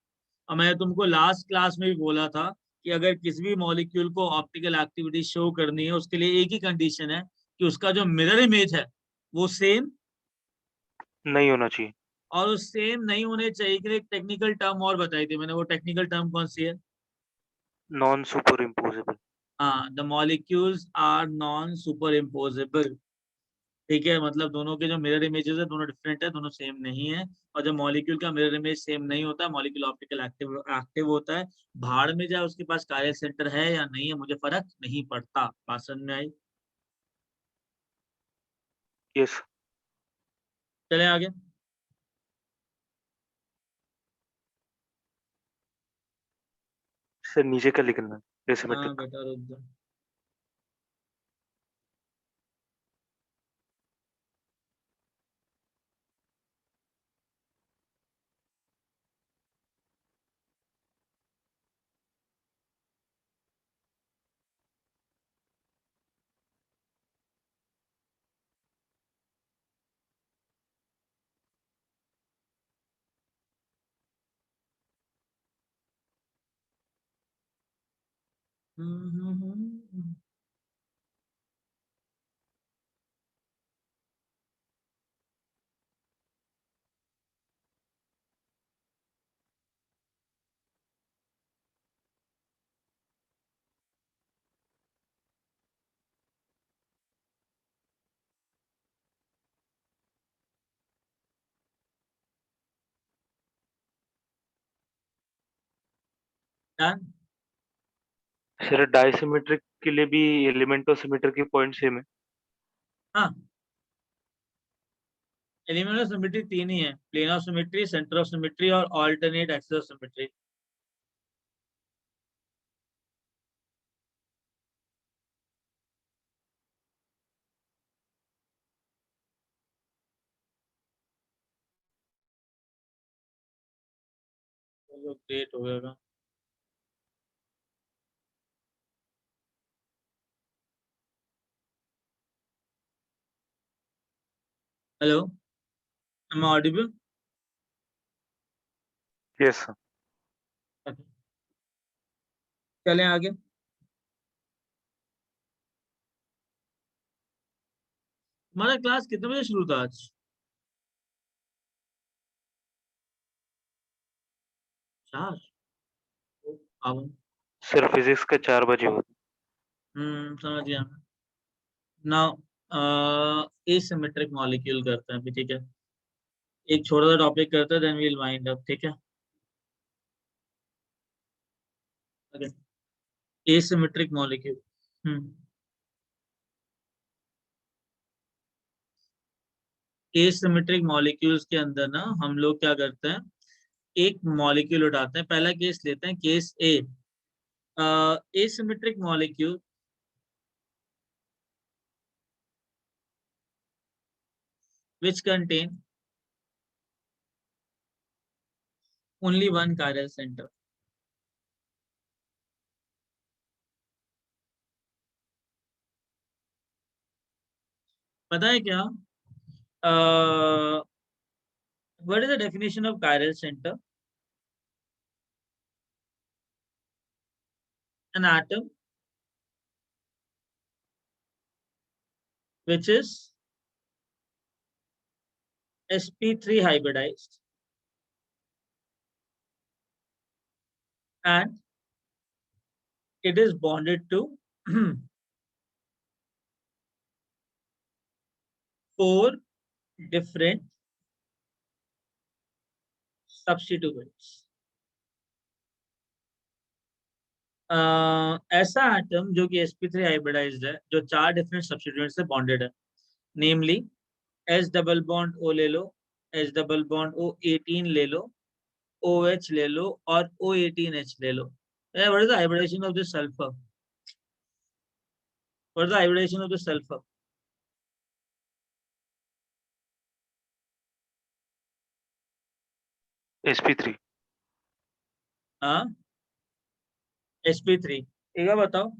और मैंने तुमको लास्ट क्लास में भी बोला था कि अगर किसी भी मॉलिक्यूल को ऑप्टिकल एक्टिविटी शो करनी है, उसके लिए एक ही कंडीशन है कि उसका जो मिरर इमेज है वो सेम नहीं होना चाहिए। और उस सेम नहीं होने चाहिए के लिए टेक्निकल टर्म और बताई थी मैंने। वो टेक्निकल टर्म कौन सी है? Non superimposable. हाँ, the molecules are non superimposable. ठीक है, मतलब दोनों के जो मिरर इमेजेस है दोनों डिफरेंट है, दोनों सेम नहीं है। और जब मॉलिक्यूल का मिरर इमेज सेम नहीं होता, मॉलिक्यूल ऑप्टिकल एक्टिव होता है। भाड़ में जाए उसके पास कायरल सेंटर है या नहीं है, मुझे फर्क नहीं पड़ता। बात समझ में आई? यस। चले आगे। सर नीचे का लिखना है हाँ एसिमेट्रिक। बेटा रुक जाओ। डन। सर डायसिमेट्रिक के लिए भी एलिमेंट ऑफ सिमेट्री के पॉइंट सेम है। हाँ, एलिमेंट ऑफ सिमेट्री तीन ही है, plane of symmetry, centre of symmetry और ऑल्टरनेट एक्सिस ऑफ सिमेट्री। चलो ग्रेट हो गया। Hello, am I audible? Yes sir. चलें आगे। हमारा क्लास कितने बजे शुरू था आज? 4? अब सर फिजिक्स का 4 बजे होता समझ गया। नाउ एसिमेट्रिक मॉलिक्यूल करते हैं अभी, ठीक है? एक छोटा सा टॉपिक करते हैं, then we will wind up, ठीक है? Okay, asymmetric molecule. Asymmetric molecules के अंदर ना हम लोग क्या करते हैं, एक मॉलिक्यूल उठाते हैं। पहला केस लेते हैं, case A. Asymmetric molecule which contain only one chiral center। पता है क्या? What is the definition of chiral center? An atom which is sp3 hybridized and it is bonded to four different substituents। ऐसा एटम जो कि sp3 हाइब्रिडाइज्ड है, जो 4 डिफरेंट सब्स्टिट्यूएंट से बॉन्डेड है, नेमली H डबल बॉन्ड O ले लो, H डबल बॉन्ड O18 ले लो, OH ले लो और O18H ले लो. What is the hybridization of this sulfur? What is the hybridization of the sulfur? sp3. हाँ, sp3. एक बार बताओ,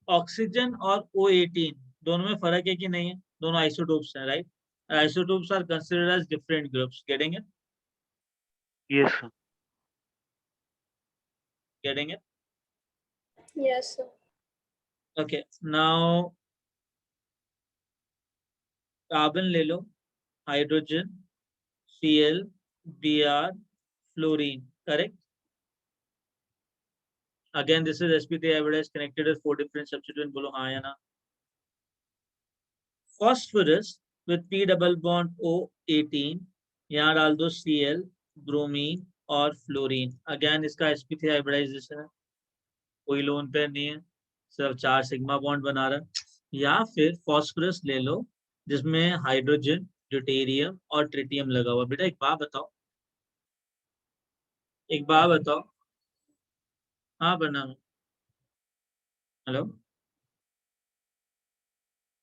ऑक्सीजन और O18 दोनों में फर्क है कि नहीं है? दोनों आइसोटोप्स हैं, right? Isotopes are considered as different groups. Getting it? Yes, sir. Getting it? Yes, sir. Okay. Now, carbon ले लो, hydrogen, Cl, Br, fluorine. Correct? Again, this is sp3 hybridized connected with 4 different substituents. बोलो हाँ या ना? Phosphorus with P double bond O18, यहाँ डाल दो Cl, ब्रोमीन और फ्लोरीन. अगेन इसका sp3 हाइब्रिडाइजेशन है, कोई लोन पेयर नहीं है, सिर्फ 4 सिग्मा बॉन्ड बना रहा है. या फिर फॉस्फोरस ले लो जिसमें हाइड्रोजन, ड्यूटेरियम और ट्रिटियम लगा हुआ. बेटा एक बात बताओ, एक बात बताओ. हाँ बना. Hello.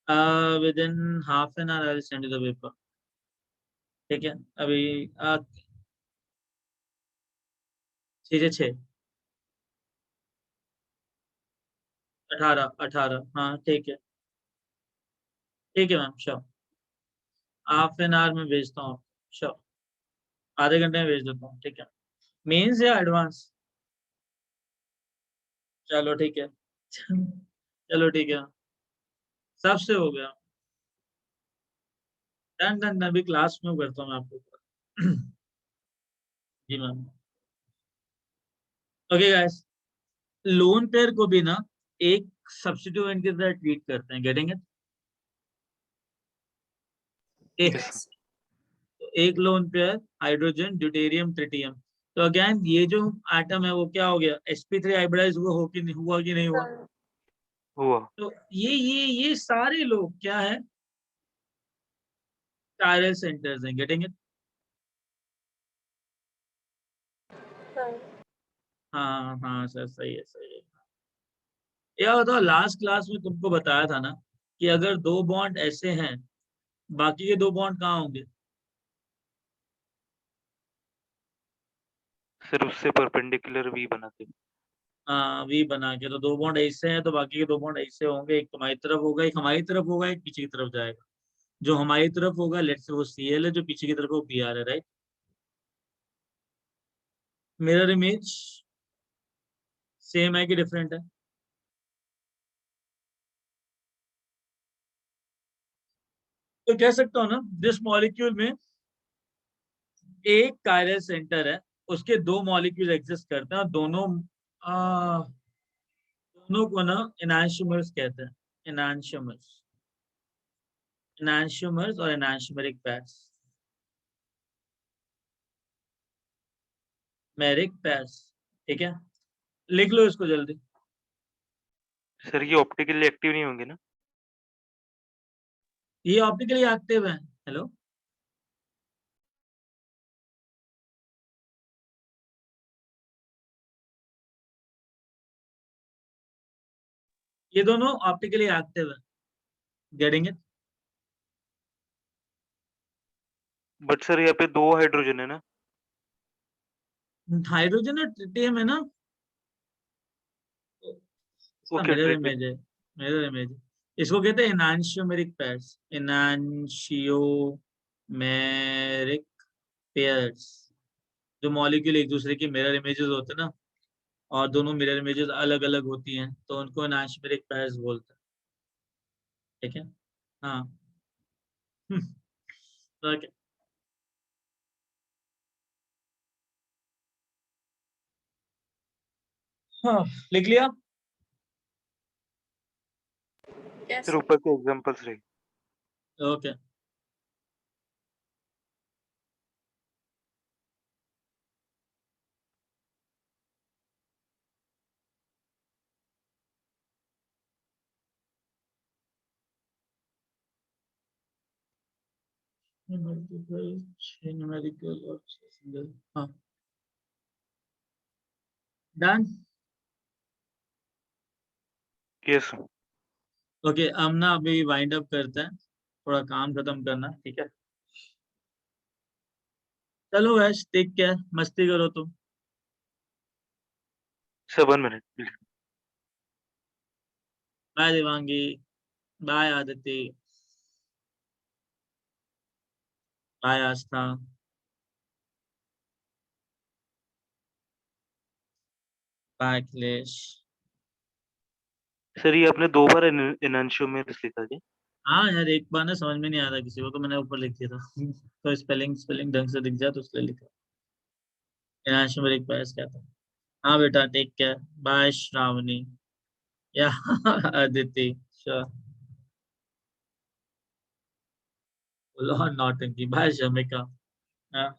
within half an hour I will send you the paper. ठीक है. अभी 6 18 हाँ ठीक है. ठीक है ma'am, sure. Half an hour में भेजता हूँ, श्योर. आधे घंटे में भेज देता हूँ. ठीक है. मेंस या एडवांस? चलो ठीक है. चलो ठीक है, सबसे हो गया. Done done done. अभी क्लास में करता हूँ मैं आपको. जी ma'am. Okay guys, lone pair को भी ना एक सब्स्टिट्यूएंट की तरह ट्रीट करते हैं. Getting it? एक Yes, sir. एक lone pair hydrogen, deuterium, tritium. तो अगेन ये जो एटम है वो क्या हो गया? sp3 हाइब्रिडाइज हुआ कि नहीं हुआ? हाँ, हुआ. तो ये सारे लोग क्या है? chiral centers हैं. Getting it? हाँ. हाँ हाँ सर, सही है सही है. यह बताओ, लास्ट क्लास में तुमको बताया था ना कि अगर 2 बॉन्ड ऐसे हैं, बाकी के 2 बॉन्ड कहाँ होंगे? सर उससे परपेंडिकुलर V बनाते. हाँ, वी बना के. तो 2 बॉन्ड ऐसे हैं तो बाकी के 2 बॉन्ड ऐसे होंगे. एक तुम्हारी तरफ होगा, एक हमारी तरफ होगा, एक पीछे की तरफ जाएगा. जो हमारी तरफ होगा लेट्स से वो Cl है, जो पीछे की तरफ वो Br है, राइट? मिरर इमेज सेम है कि डिफरेंट है? तो कह सकता हूँ ना, दिस मॉलिक्यूल में एक कायरल सेंटर है, उसके 2 मॉलिक्यूल एग्जिस्ट करते हैं और दोनों को ना एनांशियोमर्स कहते हैं. एनांशियोमर्स, एनांशियोमर्स और एनांशियोमेरिक पैर्स. मेरिक पैर्स. ठीक है, लिख लो इसको जल्दी. सर ये ऑप्टिकली एक्टिव नहीं होंगे ना? ये ऑप्टिकली एक्टिव है. हेलो, ये दोनों ऑप्टिकली एक्टिव है. Getting it? बट सर यहाँ पे 2 हाइड्रोजन है ना? हाइड्रोजन और ट्रिटियम है ना. इसका ओके मिरर ट्रिटियम. इमेज है, मिरर इमेज. इसको कहते हैं एनांशियोमेरिक पेयर्स. एनांशियोमेरिक पेयर्स, जो मॉलिक्यूल एक दूसरे की मिरर इमेजेस होते हैं ना, और दोनों मिरर इमेजेस अलग अलग होती हैं, तो उनको एनांशियोमेरिक पेयर्स बोलते हैं. ठीक है. हाँ. ओके. हाँ, लिख लिया? Yes, sir sir. ऊपर के एग्जांपल्स रहे. ओके. मल्टीपल 6 न्यूमेरिकल और 6 सिंगल। हाँ डन। यस ओके हम ना अभी वाइंड अप करते हैं, थोड़ा काम खत्म करना, ठीक है। चलो वैश टेक केयर, मस्ती करो तुम। 7 मिनट। Bye Devangi, bye Aditya, bye Aastha, bye Akhilesh. Sir ये आपने 2 बार इनंशियो में लिखा क्या? हाँ यार एक बार ना समझ में नहीं आ रहा किसी को, तो मैंने ऊपर लिख दिया था तो स्पेलिंग ढंग से दिख जाए तो इसलिए लिखा। इनाश में एक पास क्या था। हाँ बेटा टेक केयर, बाय श्रावणी या अदिति श्योर, नौटंकी, बाय शमिका। हाँ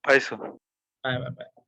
bye sir. Bye bye bye.